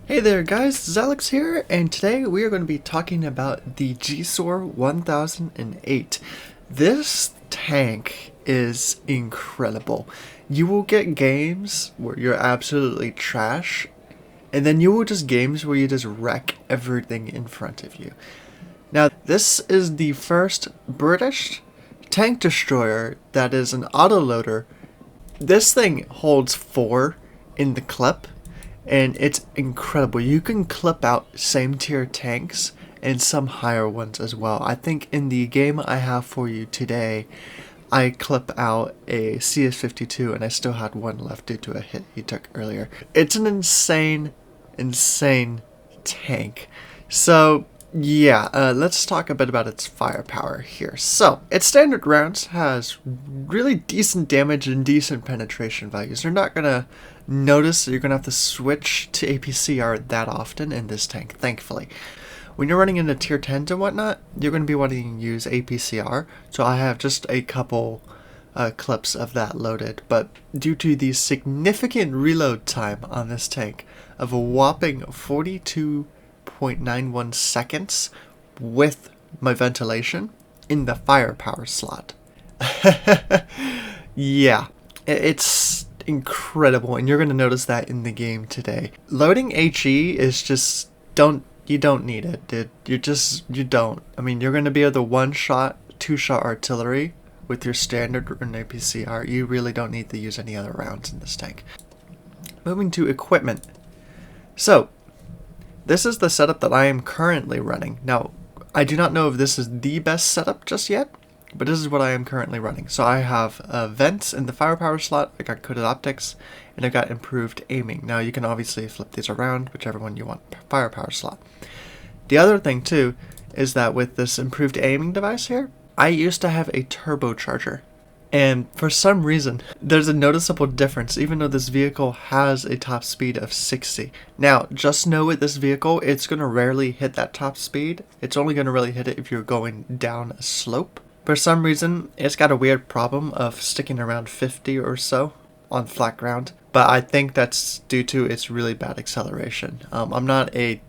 Hey there guys, this is Alex here, and today we are going to be talking about the GSOR 1008. This tank is incredible. You will get games where you're absolutely trash, and then you will just games where you just wreck everything in front of you. Now, this is the first British tank destroyer that is an autoloader. This thing holds 4 in the clip. And it's incredible. You can clip out same tier tanks and some higher ones as well. I think in the game I have for you today, I clip out a CS52 and I still had one left due to a hit he took earlier. It's an insane tank. So yeah, let's talk a bit about its firepower here. So, its standard rounds has really decent damage and decent penetration values. You're not going to notice that you're going to have to switch to APCR that often in this tank, thankfully. When you're running into tier 10s and whatnot, you're going to be wanting to use APCR. So I have just a couple clips of that loaded. But due to the significant reload time on this tank of a whopping 42.91 seconds with my ventilation in the firepower slot. Yeah, it's incredible, and you're going to notice that in the game today. Loading HE is just, you don't need it, dude. You don't. I mean, you're going to be able to one-shot, two-shot artillery with your standard and APCR. You really don't need to use any other rounds in this tank. Moving to equipment. So, this is the setup that I am currently running. Now, I do not know if this is the best setup just yet, but this is what I am currently running. So I have vents in the firepower slot, I got coated optics, and I got improved aiming. Now you can obviously flip these around, whichever one you want, firepower slot. The other thing too, is that with this improved aiming device here, I used to have a turbocharger. And for some reason, there's a noticeable difference, even though this vehicle has a top speed of 60. Now, just know with this vehicle, it's going to rarely hit that top speed. It's only going to really hit it if you're going down a slope. For some reason, it's got a weird problem of sticking around 50 or so on flat ground. But I think that's due to its really bad acceleration. I'm not a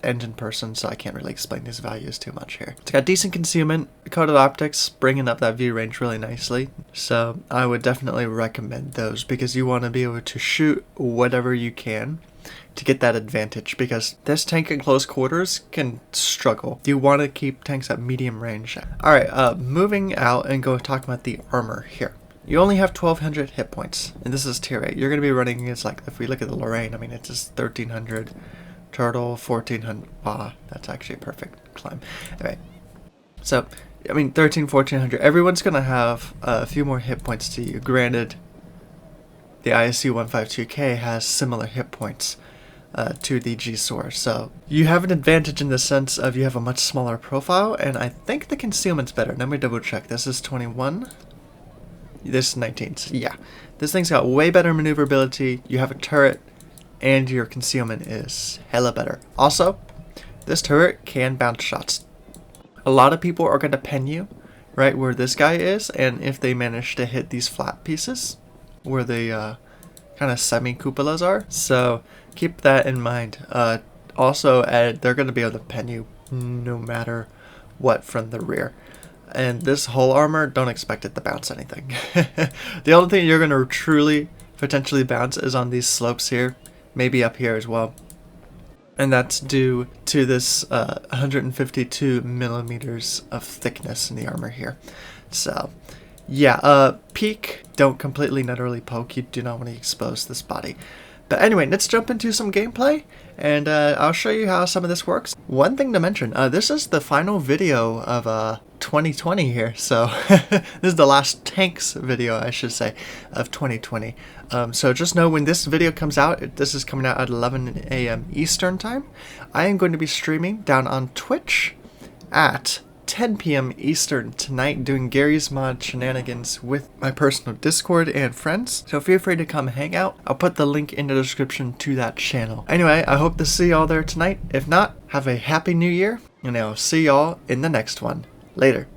engine person, so I can't really explain these values too much here. It's got decent concealment, coated optics, bringing up that view range really nicely. So I would definitely recommend those because you want to be able to shoot whatever you can to get that advantage, because this tank in close quarters can struggle. You want to keep tanks at medium range. Alright, moving out and go talk about the armor here. You only have 1200 hit points, and this is tier 8. You're going to be running against, like, if we look at the Lorraine, I mean, it's just 1300. Turtle, 1400. Ah, that's actually a perfect climb. Alright. So, I mean, 1400. Everyone's going to have a few more hit points to you. Granted, the ISU 152K has similar hit points to the GSOR. So, you have an advantage in the sense of you have a much smaller profile, and I think the concealment's better. Let me double check. This is 21. This is 19. So yeah. This thing's got way better maneuverability. You have a turret, and your concealment is hella better. Also, this turret can bounce shots. A lot of people are going to pen you right where this guy is, and if they manage to hit these flat pieces where the kind of semi-cupolas are, so keep that in mind. Also, they're going to be able to pen you no matter what from the rear. And this whole armor, don't expect it to bounce anything. The only thing you're going to truly potentially bounce is on these slopes here. Maybe up here as well. And that's due to this 152 millimeters of thickness in the armor here. So, yeah, peek, don't completely literally poke. You do not want to expose this body. But anyway, let's jump into some gameplay, and I'll show you how some of this works. One thing to mention, this is the final video of 2020 here, so this is the last tanks video, I should say, of 2020. So just know when this video comes out, this is coming out at 11 a.m. Eastern time. I am going to be streaming down on Twitch at 10 p.m. Eastern tonight, doing Gary's Mod shenanigans with my personal Discord and friends. So feel free to come hang out. I'll put the link in the description to that channel. Anyway, I hope to see y'all there tonight. If not, have a happy new year, and I'll see y'all in the next one. Later.